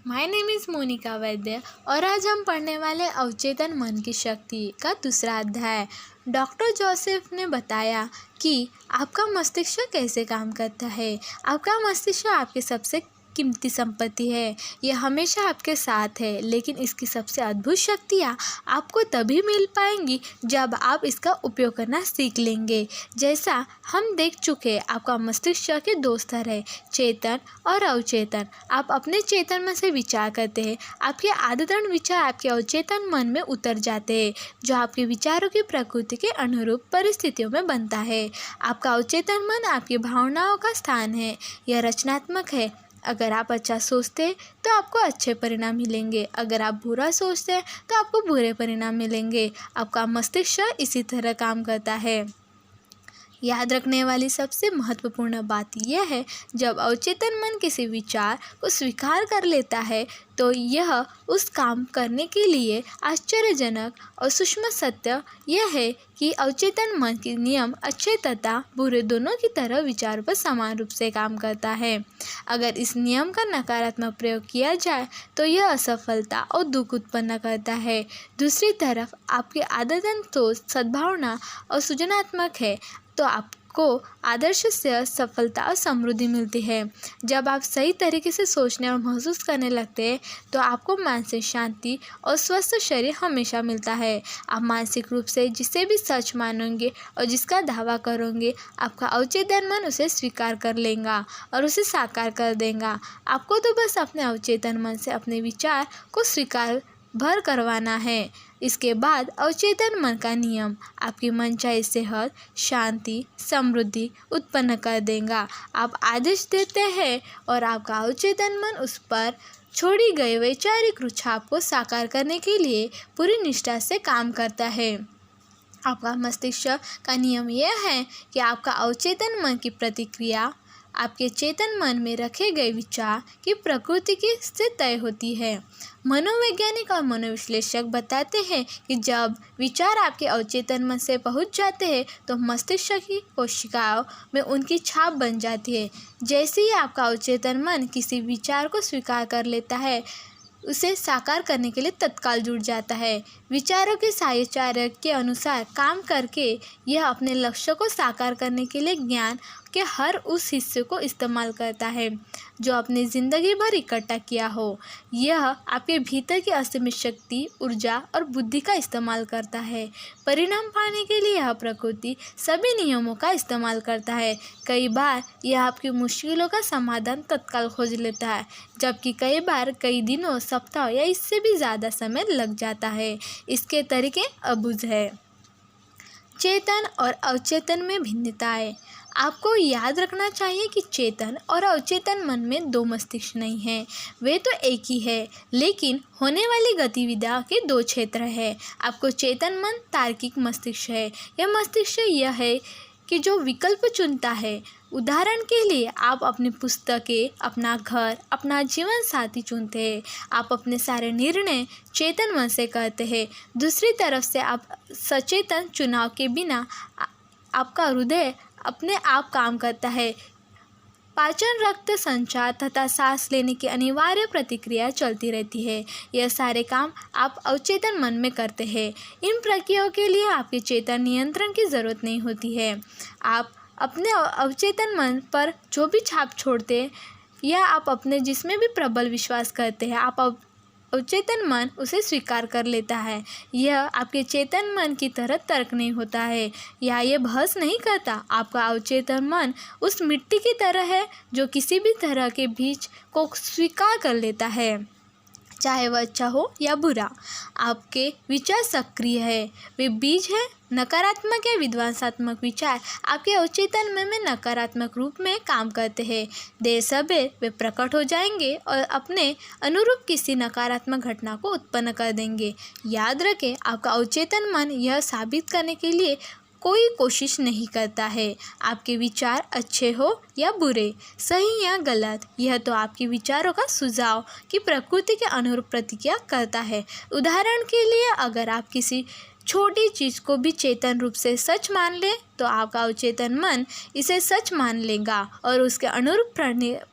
My name is Monika वैद्य और आज हम पढ़ने वाले अवचेतन मन की शक्ति का दूसरा अध्याय। डॉक्टर जोसेफ ने बताया कि आपका मस्तिष्क कैसे काम करता है। आपका मस्तिष्क आपकी सबसे कीमती संपत्ति है। यह हमेशा आपके साथ है, लेकिन इसकी सबसे अद्भुत शक्तियाँ आपको तभी मिल पाएंगी जब आप इसका उपयोग करना सीख लेंगे। जैसा हम देख चुके, आपका मस्तिष्क के दो स्तर है, चेतन और अवचेतन। आप अपने चेतन मन से विचार करते हैं, आपके आदतन विचार आपके अवचेतन मन में उतर जाते हैं, जो आपके विचारों की प्रकृति के अनुरूप परिस्थितियों में बनता है। आपका अवचेतन मन आपकी भावनाओं का स्थान है। यह रचनात्मक है। अगर आप अच्छा सोचते हैं तो आपको अच्छे परिणाम मिलेंगे, अगर आप बुरा सोचते हैं तो आपको बुरे परिणाम मिलेंगे। आपका मस्तिष्क इसी तरह काम करता है। याद रखने वाली सबसे महत्वपूर्ण बात यह है, जब अवचेतन मन किसी विचार को स्वीकार कर लेता है तो यह उस काम करने के लिए आश्चर्यजनक और सूक्ष्म सत्य यह है कि अवचेतन मन के नियम अच्छे तथा बुरे दोनों की तरह विचार पर समान रूप से काम करता है। अगर इस नियम का नकारात्मक प्रयोग किया जाए तो यह असफलता और दुख उत्पन्न करता है। दूसरी तरफ आपकी आदतन सोच सद्भावना और सृजनात्मक है तो आपको आदर्श से सफलता और समृद्धि मिलती है। जब आप सही तरीके से सोचने और महसूस करने लगते हैं तो आपको मानसिक शांति और स्वस्थ शरीर हमेशा मिलता है। आप मानसिक रूप से जिसे भी सच मानोगे और जिसका दावा करोगे, आपका अवचेतन मन उसे स्वीकार कर लेगा और उसे साकार कर देगा। आपको तो बस अपने अवचेतन मन से अपने विचार को स्वीकार भर करवाना है। इसके बाद अवचेतन मन का नियम आपकी मनचाही सेहत, शांति, समृद्धि उत्पन्न कर देगा। आप आदेश देते हैं और आपका अवचेतन मन उस पर छोड़ी गई वैचारिक रुझान को साकार करने के लिए पूरी निष्ठा से काम करता है। आपका मस्तिष्क का नियम यह है कि आपका अवचेतन मन की प्रतिक्रिया आपके चेतन मन में रखे गए विचार की प्रकृति की से तय होती है। मनोवैज्ञानिक और मनोविश्लेषक बताते हैं कि जब विचार आपके अवचेतन मन से पहुंच जाते हैं तो मस्तिष्क की कोशिकाओं में उनकी छाप बन जाती है। जैसे ही आपका अवचेतन मन किसी विचार को स्वीकार कर लेता है, उसे साकार करने के लिए तत्काल जुट जाता है। विचारों के साहचर्य के अनुसार काम करके यह अपने लक्ष्य को साकार करने के लिए ज्ञान के हर उस हिस्से को इस्तेमाल करता है जो अपनी ज़िंदगी भर इकट्ठा किया हो। यह आपके भीतर की असीमित शक्ति, ऊर्जा और बुद्धि का इस्तेमाल करता है। परिणाम पाने के लिए यह प्रकृति सभी नियमों का इस्तेमाल करता है। कई बार यह आपकी मुश्किलों का समाधान तत्काल खोज लेता है, जबकि कई बार कई दिनों, सप्ताह या इससे भी ज़्यादा समय लग जाता है। इसके तरीके अबूझ है। चेतन और अवचेतन में भिन्नताएं। आपको याद रखना चाहिए कि चेतन और अवचेतन मन में दो मस्तिष्क नहीं हैं, वे तो एक ही है, लेकिन होने वाली गतिविधियों के दो क्षेत्र हैं। आपको चेतन मन तार्किक मस्तिष्क है। यह मस्तिष्क यह है कि जो विकल्प चुनता है। उदाहरण के लिए आप अपनी पुस्तकें, अपना घर, अपना जीवन साथी चुनते हैं। आप अपने सारे निर्णय चेतन मन से करते हैं। दूसरी तरफ से आप सचेतन चुनाव के बिना आपका हृदय अपने आप काम करता है। पाचन, रक्त संचार तथा सांस लेने की अनिवार्य प्रतिक्रिया चलती रहती है। यह सारे काम आप अवचेतन मन में करते हैं। इन प्रक्रियाओं के लिए आपके चेतन नियंत्रण की ज़रूरत नहीं होती है। आप अपने अवचेतन मन पर जो भी छाप छोड़ते हैं या आप अपने जिसमें भी प्रबल विश्वास करते हैं, आप अवचेतन मन उसे स्वीकार कर लेता है। यह आपके चेतन मन की तरह तर्क नहीं होता है या ये बहस नहीं करता। आपका अवचेतन मन उस मिट्टी की तरह है जो किसी भी तरह के बीज को स्वीकार कर लेता है, चाहे वह अच्छा हो या बुरा। आपके विचार सक्रिय है, वे बीज हैं। नकारात्मक या विध्वंसात्मक विचार आपके अवचेतन मन में नकारात्मक रूप में काम करते हैं। देर सवेर वे प्रकट हो जाएंगे और अपने अनुरूप किसी नकारात्मक घटना को उत्पन्न कर देंगे। याद रखें, आपका अवचेतन मन यह साबित करने के लिए कोई कोशिश नहीं करता है आपके विचार अच्छे हो या बुरे, सही या गलत। यह तो आपके विचारों का सुझाव की प्रकृति के अनुरूप प्रतिक्रिया करता है। उदाहरण के लिए, अगर आप किसी छोटी चीज़ को भी चेतन रूप से सच मान ले तो आपका अवचेतन मन इसे सच मान लेगा और उसके अनुरूप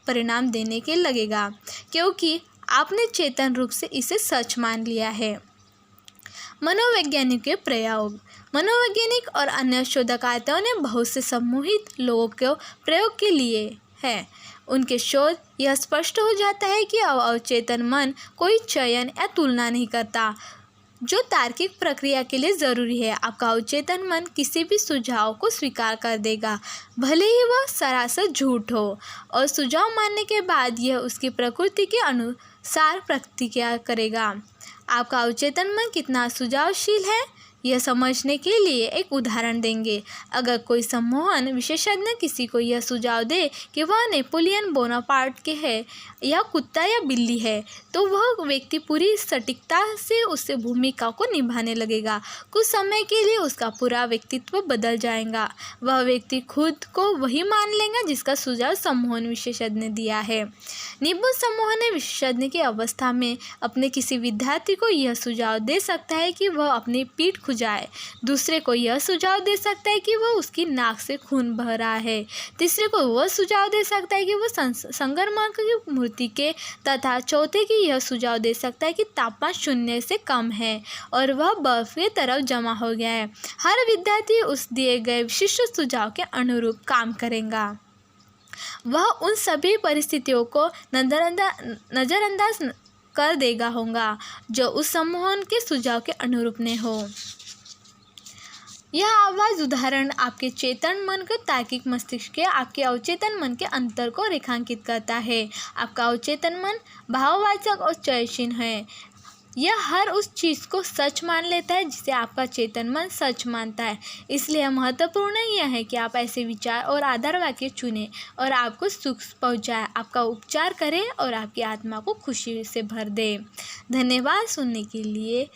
परिणाम देने के लगेगा, क्योंकि आपने चेतन रूप से इसे सच मान लिया है। मनोवैज्ञानिक के प्रयोग। मनोवैज्ञानिक और अन्य शोधकर्ताओं ने बहुत से सम्मोहित लोगों को प्रयोग के लिए है। उनके शोध यह स्पष्ट हो जाता है कि अवचेतन मन कोई चयन या तुलना नहीं करता जो तार्किक प्रक्रिया के लिए ज़रूरी है। आपका अवचेतन मन किसी भी सुझाव को स्वीकार कर देगा, भले ही वह सरासर झूठ हो, और सुझाव मानने के बाद यह उसकी प्रकृति के अनुसार प्रतिक्रिया करेगा। आपका अवचेतन मन कितना सुझावशील है, यह समझने के लिए एक उदाहरण देंगे। अगर कोई सम्मोहन विशेषज्ञ किसी को यह सुझाव दे कि वह नेपोलियन बोनापार्ट के है या कुत्ता या बिल्ली है, तो वह व्यक्ति पूरी सटीकता से उस भूमिका को निभाने लगेगा। कुछ समय के लिए उसका पूरा व्यक्तित्व बदल जाएगा। वह व्यक्ति खुद को वही मान लेगा जिसका सुझाव सम्मोहन विशेषज्ञ ने दिया है। निपुण सम्मोहन विशेषज्ञ की अवस्था में अपने किसी विद्यार्थी को यह सुझाव दे सकता है कि वह अपनी पीठ खुजाए, दूसरे को यह सुझाव दे सकता है कि वह उसकी नाक से खून बह रहा है, तीसरे को वह सुझाव दे सकता है कि वह संगमरमर की मूर्ति के, तथा चौथे की यह सुझाव दे सकता है कि तापमान 0 से कम है और वह बर्फ की तरफ जमा हो गया है। हर विद्यार्थी उस दिए गए विशिष्ट सुझाव के अनुरूप काम करेगा। वह उन सभी परिस्थितियों को नज़रअंदाज कर देगा होगा जो उस सम्मोहन के सुझाव के अनुरूप ने हो। यह आवाज़ उदाहरण आपके चेतन मन के तार्किक मस्तिष्क के आपके अवचेतन मन के अंतर को रेखांकित करता है। आपका अवचेतन मन भाववाचक और चयनशील है। यह हर उस चीज़ को सच मान लेता है जिसे आपका चेतन मन सच मानता है। इसलिए महत्वपूर्ण यह है कि आप ऐसे विचार और आधार वाक्य चुनें और आपको सुख पहुंचाए, आपका उपचार करें और आपकी आत्मा को खुशी से भर दे। धन्यवाद सुनने के लिए।